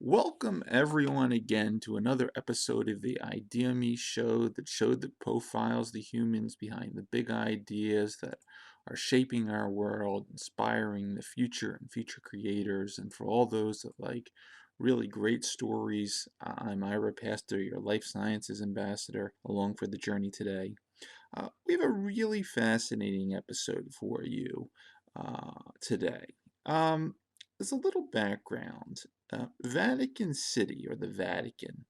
Welcome everyone again to another episode of the ideaXme show that profiles the humans behind the big ideas that are shaping our world, inspiring the future and future creators. And for all those that like really great stories, I'm Ira Pastor, your life sciences ambassador, along for the journey today. We have a really fascinating episode for you today. Um, as a little background, Vatican City, or the Vatican,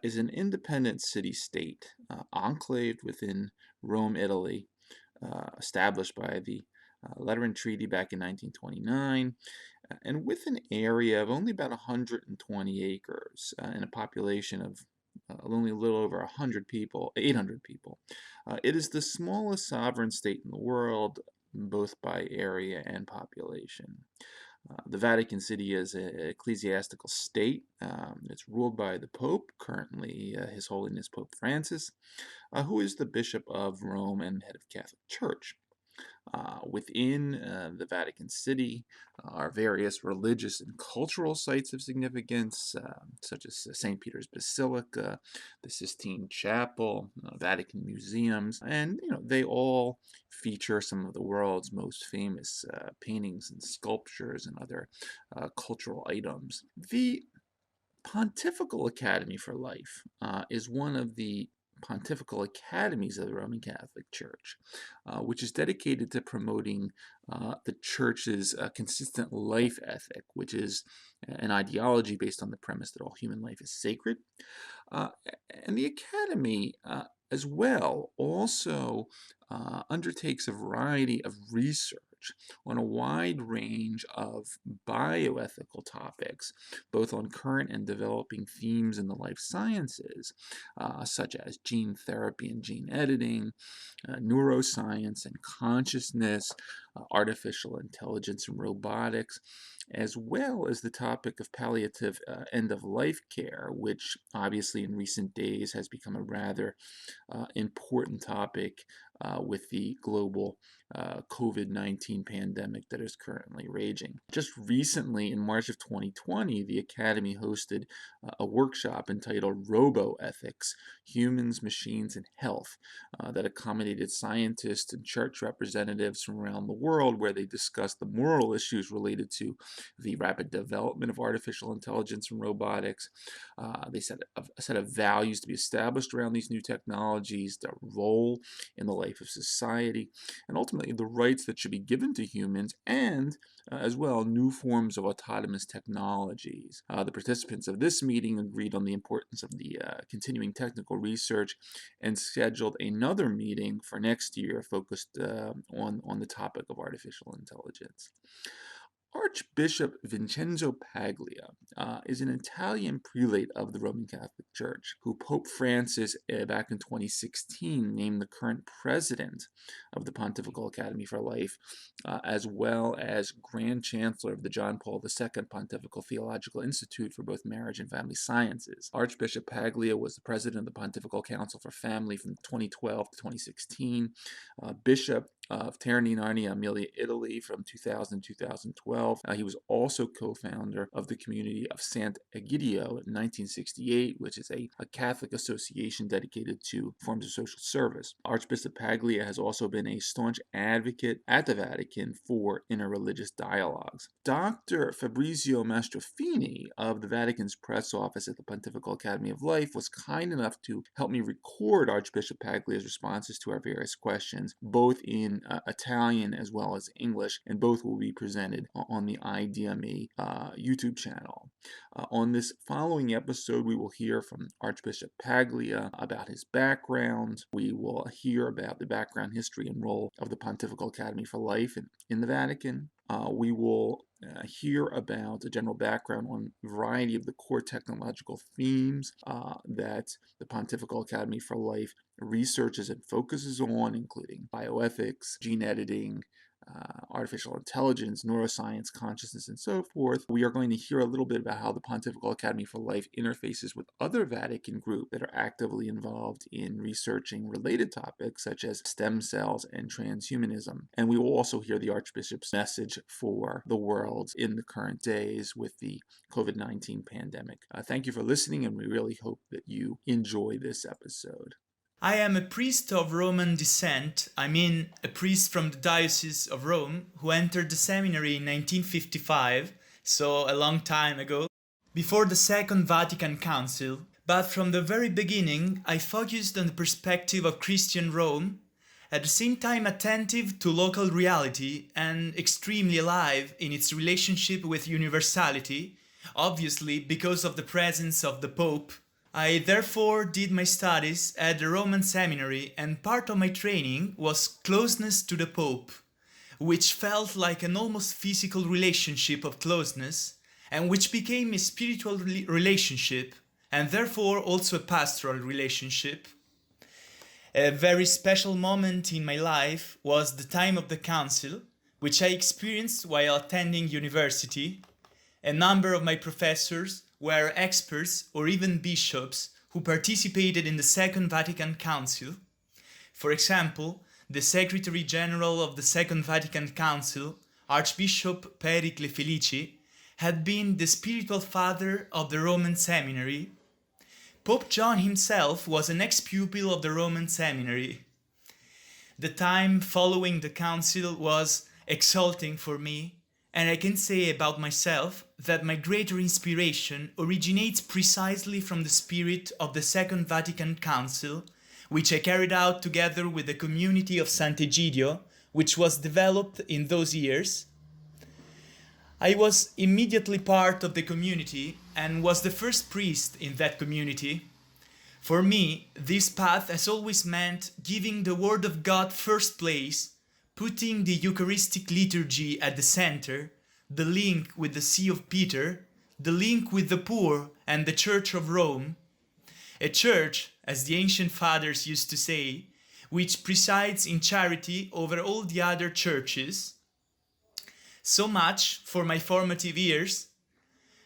is an independent city-state enclaved within Rome, Italy, established by the Lateran Treaty back in 1929, and with an area of only about 120 acres and a population of only a little over 100 people, 800 people. It is the smallest sovereign state in the world, both by area and population. The Vatican City is an ecclesiastical state. It's ruled by the Pope, currently His Holiness Pope Francis, who is the Bishop of Rome and head of Catholic Church. Within the Vatican City are various religious and cultural sites of significance, such as St. Peter's Basilica, the Sistine Chapel, Vatican Museums, and they all feature some of the world's most famous paintings and sculptures and other cultural items. The Pontifical Academy for Life is one of the Pontifical Academies of the Roman Catholic Church, which is dedicated to promoting the Church's consistent life ethic, which is an ideology based on the premise that all human life is sacred. Uh, and the Academy, as well, also undertakes a variety of research on a wide range of bioethical topics, both on current and developing themes in the life sciences, such as gene therapy and gene editing, neuroscience and consciousness, artificial intelligence and robotics, as well as the topic of palliative end-of-life care, which obviously in recent days has become a rather important topic with the global COVID-19 pandemic that is currently raging. Just recently, in March of 2020, the Academy hosted a workshop entitled Roboethics, Humans, Machines, and Health that accommodated scientists and church representatives from around the world, where they discussed the moral issues related to the rapid development of artificial intelligence and robotics. They set a set of values to be established around these new technologies, their role in the life of society, and ultimately the rights that should be given to humans, and as well, new forms of autonomous technologies. The participants of this meeting agreed on the importance of the continuing technical research and scheduled another meeting for next year focused on the topic of artificial intelligence. Archbishop Vincenzo Paglia is an Italian prelate of the Roman Catholic Church, who Pope Francis, back in 2016, named the current president of the Pontifical Academy for Life, as well as Grand Chancellor of the John Paul II Pontifical Theological Institute for both marriage and family sciences. Archbishop Paglia was the president of the Pontifical Council for Family from 2012 to 2016, bishop of Terni, Narnia, Emilia, Italy from 2000 to 2012. He was also co-founder of the community of Sant'Egidio in 1968, which is a Catholic association dedicated to forms of social service. Archbishop Paglia has also been a staunch advocate at the Vatican for interreligious dialogues. Dr. Fabrizio Mastrofini of the Vatican's press office at the Pontifical Academy of Life was kind enough to help me record Archbishop Paglia's responses to our various questions, both in Italian as well as English, and both will be presented on the ideaXme YouTube channel. On this following episode, we will hear from Archbishop Paglia about his background. We will hear about the background, history, and role of the Pontifical Academy for Life in the Vatican. We will hear about a general background on a variety of the core technological themes that the Pontifical Academy for Life researches and focuses on, including bioethics, gene editing, artificial intelligence, neuroscience, consciousness, and so forth. We are going to hear a little bit about how the Pontifical Academy for Life interfaces with other Vatican groups that are actively involved in researching related topics such as stem cells and transhumanism. And we will also hear the Archbishop's message for the world in the current days with the COVID-19 pandemic. Thank you for listening, and we really hope that you enjoy this episode. I am a priest of Roman descent, a priest from the Diocese of Rome, who entered the seminary in 1955, so a long time ago, before the Second Vatican Council. But from the very beginning, I focused on the perspective of Christian Rome, at the same time attentive to local reality and extremely alive in its relationship with universality, obviously because of the presence of the Pope. I therefore did my studies at the Roman seminary, and part of my training was closeness to the Pope, which felt like an almost physical relationship of closeness, and which became a spiritual relationship, and therefore also a pastoral relationship. A very special moment in my life was the time of the council, which I experienced while attending university. A number of my professors were experts or even bishops who participated in the Second Vatican Council. For example, the Secretary General of the Second Vatican Council, Archbishop Pericle Felici, had been the spiritual father of the Roman seminary. Pope John himself was an ex-pupil of the Roman seminary. The time following the council was exalting for me, and I can say about myself that my greater inspiration originates precisely from the spirit of the Second Vatican Council, which I carried out together with the community of Sant'Egidio, which was developed in those years. I was immediately part of the community and was the first priest in that community. For me, this path has always meant giving the Word of God first place, putting the Eucharistic liturgy at the center, the link with the See of Peter, the link with the poor and the Church of Rome. A church, as the ancient fathers used to say, which presides in charity over all the other churches. So much for my formative years.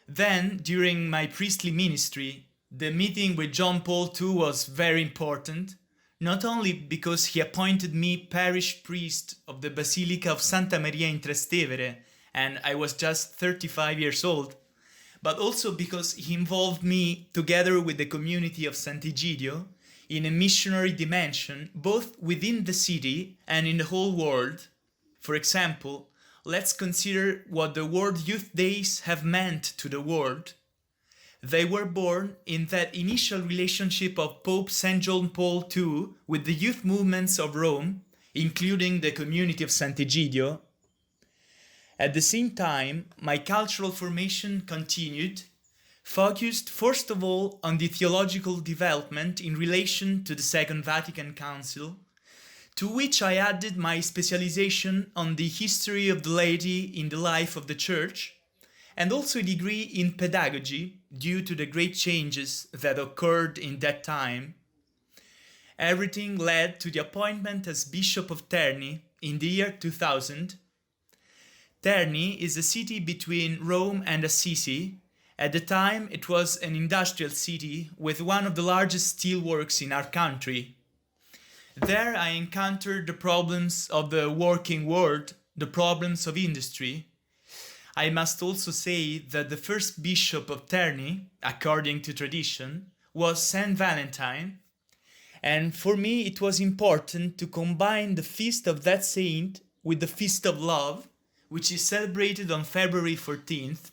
Then, during my priestly ministry, the meeting with John Paul II was very important, not only because he appointed me parish priest of the Basilica of Santa Maria in Trastevere, and I was just 35 years old, but also because he involved me, together with the community of Sant'Egidio, in a missionary dimension, both within the city and in the whole world. For example, let's consider what the World Youth Days have meant to the world. They were born in that initial relationship of Pope St. John Paul II with the youth movements of Rome, including the community of Sant'Egidio. At the same time, my cultural formation continued, focused first of all on the theological development in relation to the Second Vatican Council, to which I added my specialization on the history of the laity in the life of the Church, and also a degree in pedagogy due to the great changes that occurred in that time. Everything led to the appointment as Bishop of Terni in the year 2000. Terni is a city between Rome and Assisi. At the time, it was an industrial city with one of the largest steelworks in our country. There I encountered the problems of the working world, the problems of industry. I must also say that the first bishop of Terni, according to tradition, was Saint Valentine, and for me it was important to combine the feast of that saint with the Feast of Love, which is celebrated on February 14th,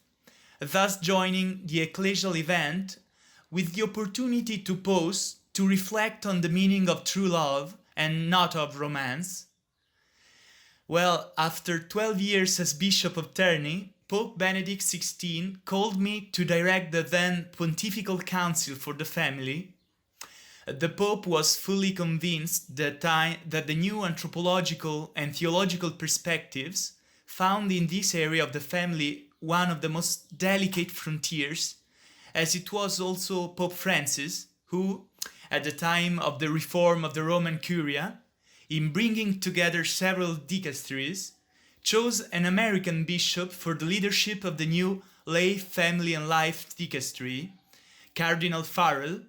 thus joining the ecclesial event with the opportunity to pause, to reflect on the meaning of true love and not of romance. Well, after 12 years as Bishop of Terni, Pope Benedict XVI called me to direct the then Pontifical Council for the Family. The Pope was fully convinced that the new anthropological and theological perspectives found in this area of the family one of the most delicate frontiers, as it was also Pope Francis who, at the time of the reform of the Roman Curia, in bringing together several dicasteries, chose an American bishop for the leadership of the new Lay, Family and Life Dicastery, Cardinal Farrell,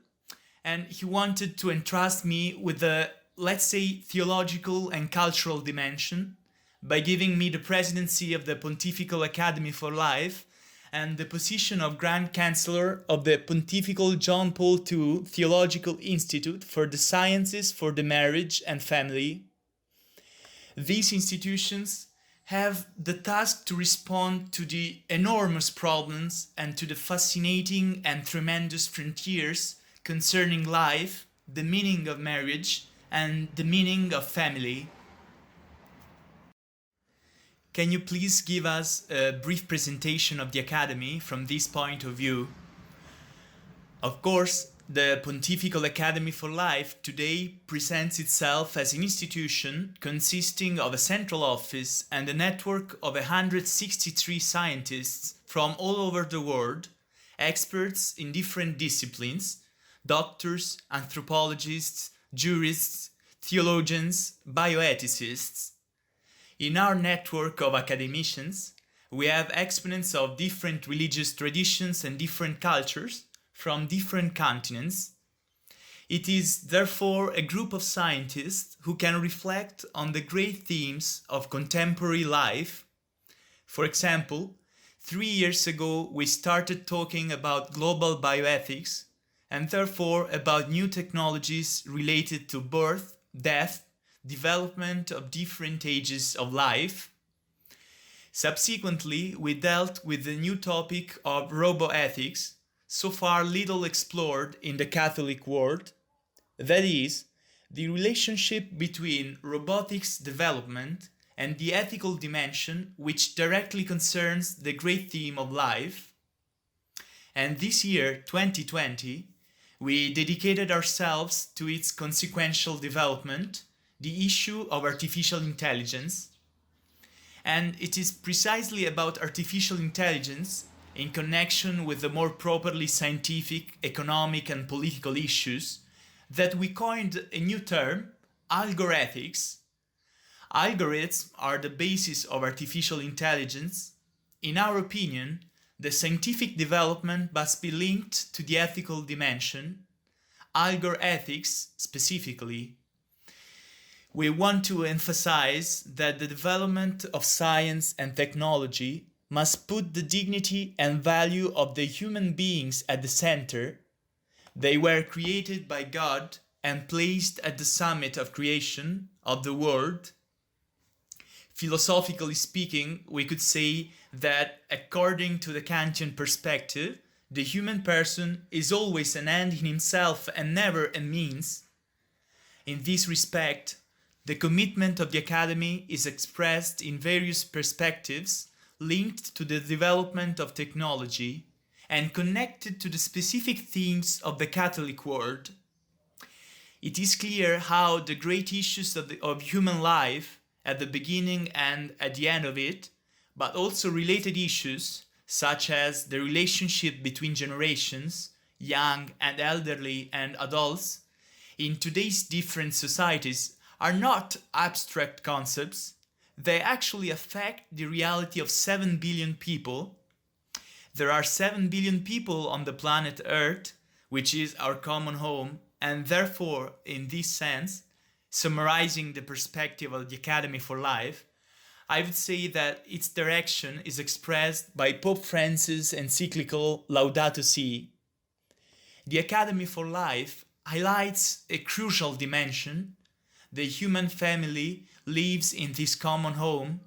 and he wanted to entrust me with the, let's say, theological and cultural dimension by giving me the presidency of the Pontifical Academy for Life and the position of Grand Chancellor of the Pontifical John Paul II Theological Institute for the Sciences for the Marriage and Family. These institutions have the task to respond to the enormous problems and to the fascinating and tremendous frontiers concerning life, the meaning of marriage, and the meaning of family. Can you please give us a brief presentation of the Academy from this point of view? Of course, the Pontifical Academy for Life today presents itself as an institution consisting of a central office and a network of 163 scientists from all over the world, experts in different disciplines, doctors, anthropologists, jurists, theologians, bioethicists. In our network of academicians, we have exponents of different religious traditions and different cultures from different continents. It is therefore a group of scientists who can reflect on the great themes of contemporary life. For example, 3 years ago we started talking about global bioethics and therefore about new technologies related to birth, death, development of different ages of life. Subsequently, we dealt with the new topic of roboethics, so far little explored in the Catholic world, that is, the relationship between robotics development and the ethical dimension which directly concerns the great theme of life. And this year, 2020, we dedicated ourselves to its consequential development, the issue of artificial intelligence. And it is precisely about artificial intelligence in connection with the more properly scientific, economic and political issues that we coined a new term, algorithms. Algorithms are the basis of artificial intelligence. In our opinion, the scientific development must be linked to the ethical dimension, algorethics specifically. We want to emphasize that the development of science and technology must put the dignity and value of the human beings at the center. They were created by God and placed at the summit of creation of the world. Philosophically speaking, we could say that according to the Kantian perspective, the human person is always an end in himself and never a means. In this respect, the commitment of the Academy is expressed in various perspectives linked to the development of technology and connected to the specific themes of the Catholic world. It is clear how the great issues of human life, at the beginning and at the end of it, but also related issues such as the relationship between generations, young and elderly and adults, in today's different societies are not abstract concepts. They actually affect the reality of 7 billion people. There are 7 billion people on the planet Earth, which is our common home, and therefore, in this sense, summarizing the perspective of the Academy for Life, I would say that its direction is expressed by Pope Francis' encyclical Laudato Si. The Academy for Life highlights a crucial dimension. The human family lives in this common home.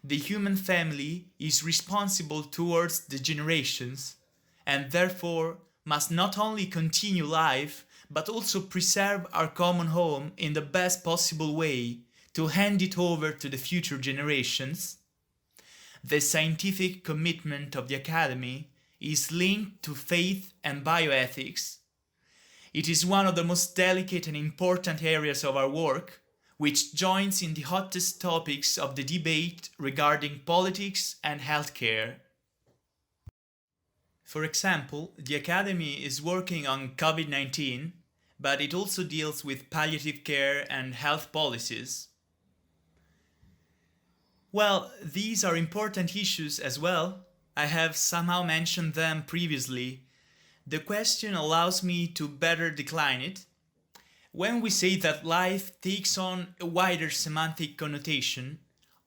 The human family is responsible towards the generations and therefore must not only continue life but also preserve our common home in the best possible way to hand it over to the future generations. The scientific commitment of the Academy is linked to faith and bioethics. It is one of the most delicate and important areas of our work, which joins in the hottest topics of the debate regarding politics and healthcare. For example, the Academy is working on COVID-19, but it also deals with palliative care and health policies. Well, these are important issues as well. I have somehow mentioned them previously. The question allows me to better decline it. When we say that life takes on a wider semantic connotation,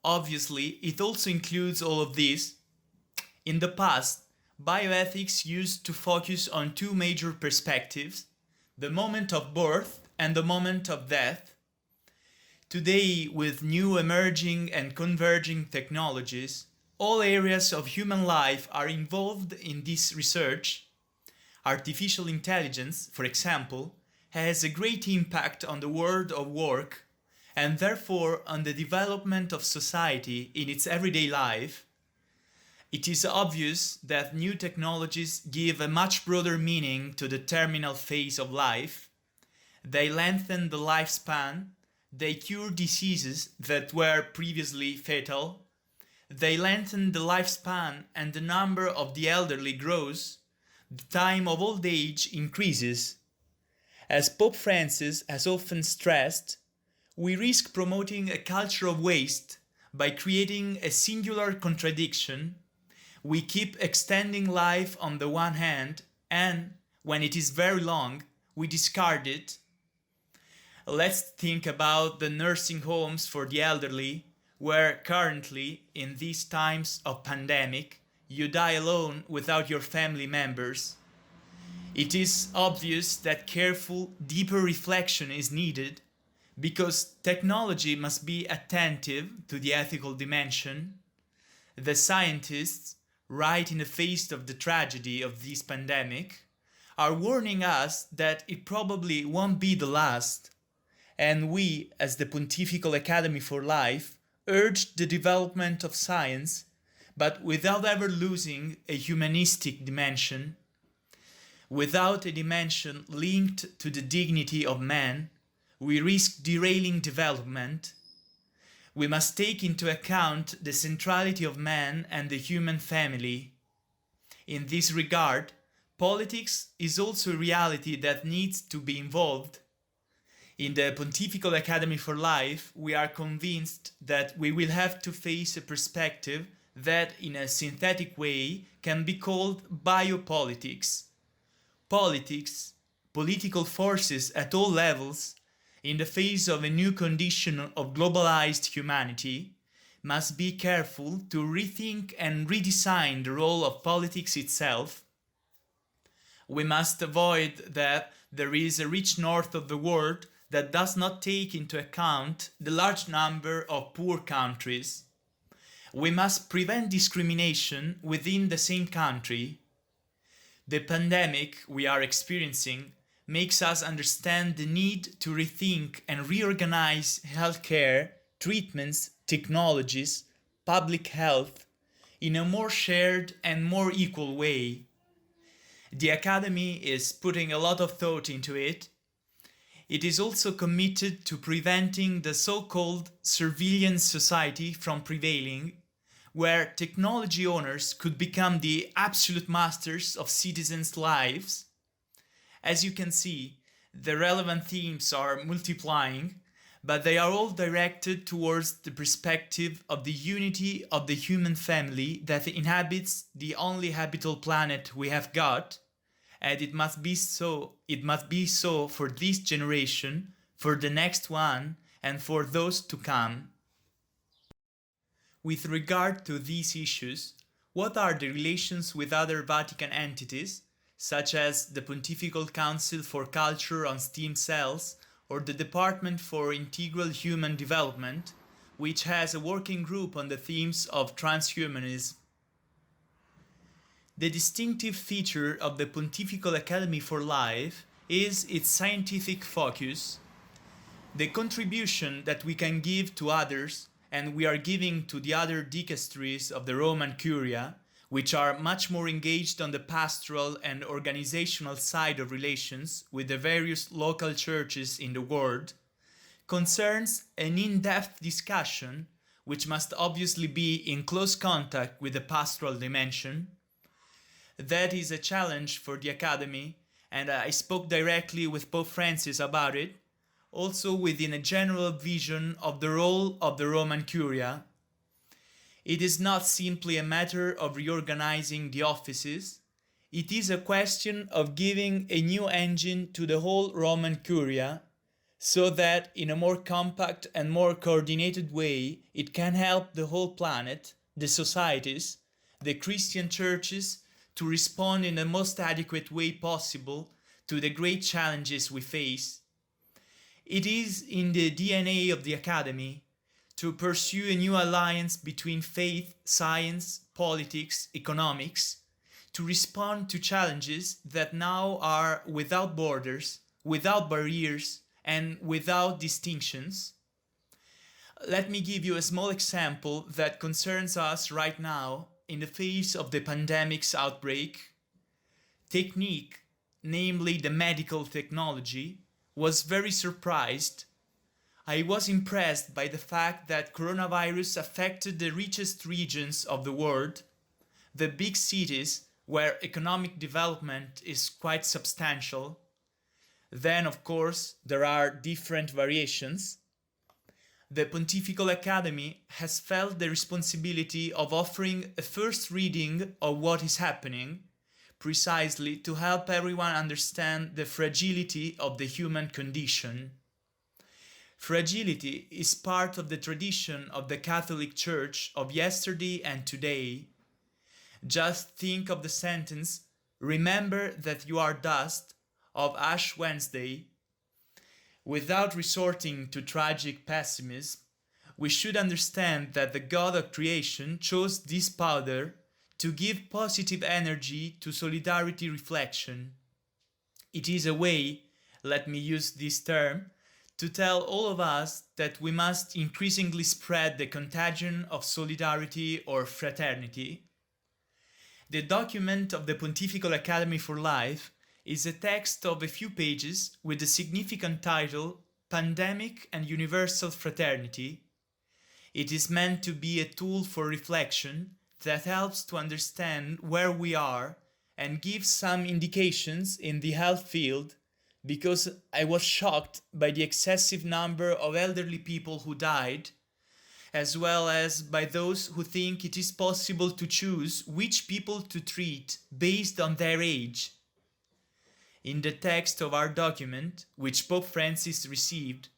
obviously it also includes all of this. In the past, bioethics used to focus on two major perspectives: the moment of birth and the moment of death. Today, with new emerging and converging technologies, all areas of human life are involved in this research. Artificial intelligence, for example, has a great impact on the world of work and therefore on the development of society in its everyday life. It is obvious that new technologies give a much broader meaning to the terminal phase of life. They lengthen the lifespan, they cure diseases that were previously fatal, they lengthen the lifespan and the number of the elderly grows, the time of old age increases. As Pope Francis has often stressed, we risk promoting a culture of waste by creating a singular contradiction. We keep extending life on the one hand, and when it is very long, we discard it. Let's think about the nursing homes for the elderly, where currently, in these times of pandemic, you die alone without your family members. It is obvious that careful, deeper reflection is needed, because technology must be attentive to the ethical dimension. The scientists, right in the face of the tragedy of this pandemic, are warning us that it probably won't be the last. And we, as the Pontifical Academy for Life, urge the development of science, but without ever losing a humanistic dimension. Without a dimension linked to the dignity of man, we risk derailing development. We must take into account the centrality of man and the human family. In this regard, politics is also a reality that needs to be involved. In the Pontifical Academy for Life, we are convinced that we will have to face a perspective that, in a synthetic way, can be called biopolitics. Politics, political forces at all levels, in the face of a new condition of globalized humanity, must be careful to rethink and redesign the role of politics itself. We must avoid that there is a rich north of the world that does not take into account the large number of poor countries. We must prevent discrimination within the same country. The pandemic we are experiencing makes us understand the need to rethink and reorganize healthcare, treatments, technologies, public health in a more shared and more equal way. The Academy is putting a lot of thought into it. It is also committed to preventing the so-called surveillance society from prevailing, where technology owners could become the absolute masters of citizens' lives. As you can see, the relevant themes are multiplying, but they are all directed towards the perspective of the unity of the human family that inhabits the only habitable planet we have got, and it must be so for this generation, for the next one, and for those to come. With regard to these issues, what are the relations with other Vatican entities, such as the Pontifical Council for Culture on Stem Cells or the Department for Integral Human Development, which has a working group on the themes of transhumanism? The distinctive feature of the Pontifical Academy for Life is its scientific focus. The contribution that we can give to others, and we are giving to the other dicasteries of the Roman Curia, which are much more engaged on the pastoral and organizational side of relations with the various local churches in the world, concerns an in-depth discussion which must obviously be in close contact with the pastoral dimension. That is a challenge for the Academy, and I spoke directly with Pope Francis about it, also within a general vision of the role of the Roman Curia. It is not simply a matter of reorganizing the offices, it is a question of giving a new engine to the whole Roman Curia, so that in a more compact and more coordinated way it can help the whole planet, the societies, the Christian churches to respond in the most adequate way possible to the great challenges we face. It is in the DNA of the Academy to pursue a new alliance between faith, science, politics, economics, to respond to challenges that now are without borders, without barriers, and without distinctions. Let me give you a small example that concerns us right now in the face of the pandemic's outbreak. Technique, namely the medical technology, was very surprised. I was impressed by the fact that coronavirus affected the richest regions of the world, the big cities where economic development is quite substantial. Then, of course, there are different variations. The Pontifical Academy has felt the responsibility of offering a first reading of what is happening, precisely to help everyone understand the fragility of the human condition. Fragility is part of the tradition of the Catholic Church of yesterday and today. Just think of the sentence, "Remember that you are dust," of Ash Wednesday. Without resorting to tragic pessimism, we should understand that the God of creation chose this powder to give positive energy to solidarity reflection. It is a way, let me use this term, to tell all of us that we must increasingly spread the contagion of solidarity or fraternity. The document of the Pontifical Academy for Life is a text of a few pages with the significant title Pandemic and Universal Fraternity. It is meant to be a tool for reflection that helps to understand where we are and gives some indications in the health field, because I was shocked by the excessive number of elderly people who died, as well as by those who think it is possible to choose which people to treat based on their age. In the text of our document, which Pope Francis received,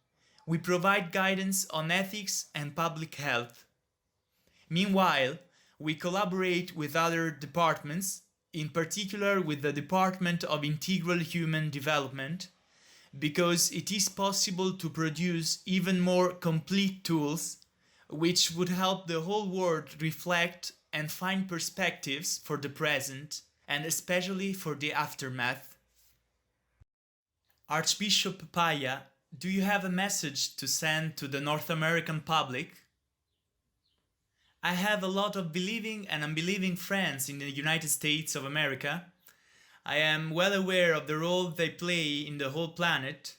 we provide guidance on ethics and public health. Meanwhile, we collaborate with other departments, in particular with the Department of Integral Human Development, because it is possible to produce even more complete tools which would help the whole world reflect and find perspectives for the present and especially for the aftermath. Archbishop Paglia, do you have a message to send to the North American public? I have a lot of believing and unbelieving friends in the United States of America. I am well aware of the role they play in the whole planet.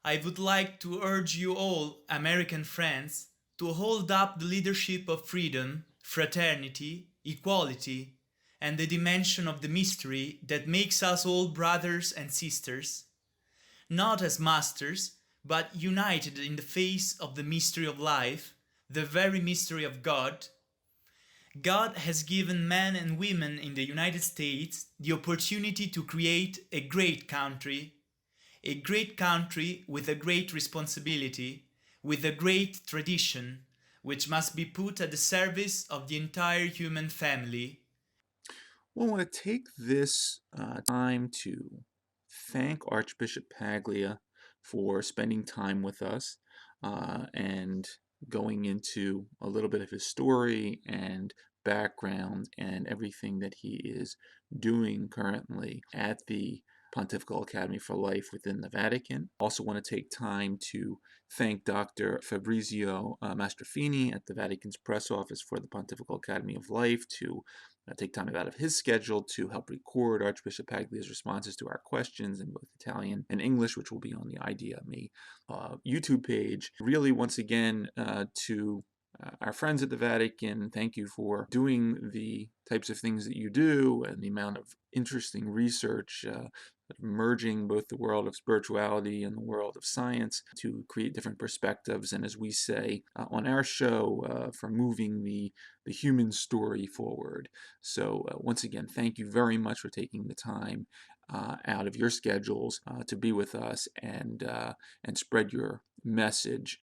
I would like to urge you all, American friends, to hold up the leadership of freedom, fraternity, equality, and the dimension of the mystery that makes us all brothers and sisters, not as masters, but united in the face of the mystery of life, the very mystery of God. God has given men and women in the United States the opportunity to create a great country with a great responsibility, with a great tradition, which must be put at the service of the entire human family. Well, I want to take this time to thank Archbishop Paglia for spending time with us and going into a little bit of his story and background and everything that he is doing currently at the Pontifical Academy for Life within the Vatican. Also want to take time to thank Dr. Fabrizio Mastrofini at the Vatican's press office for the Pontifical Academy of Life to take time out of his schedule to help record Archbishop Paglia's responses to our questions in both Italian and English, which will be on the ideaXme YouTube page. Really, once again, to our friends at the Vatican, thank you for doing the types of things that you do and the amount of interesting research, merging both the world of spirituality and the world of science to create different perspectives. And as we say on our show, for moving the human story forward. So once again, thank you very much for taking the time out of your schedules to be with us and spread your message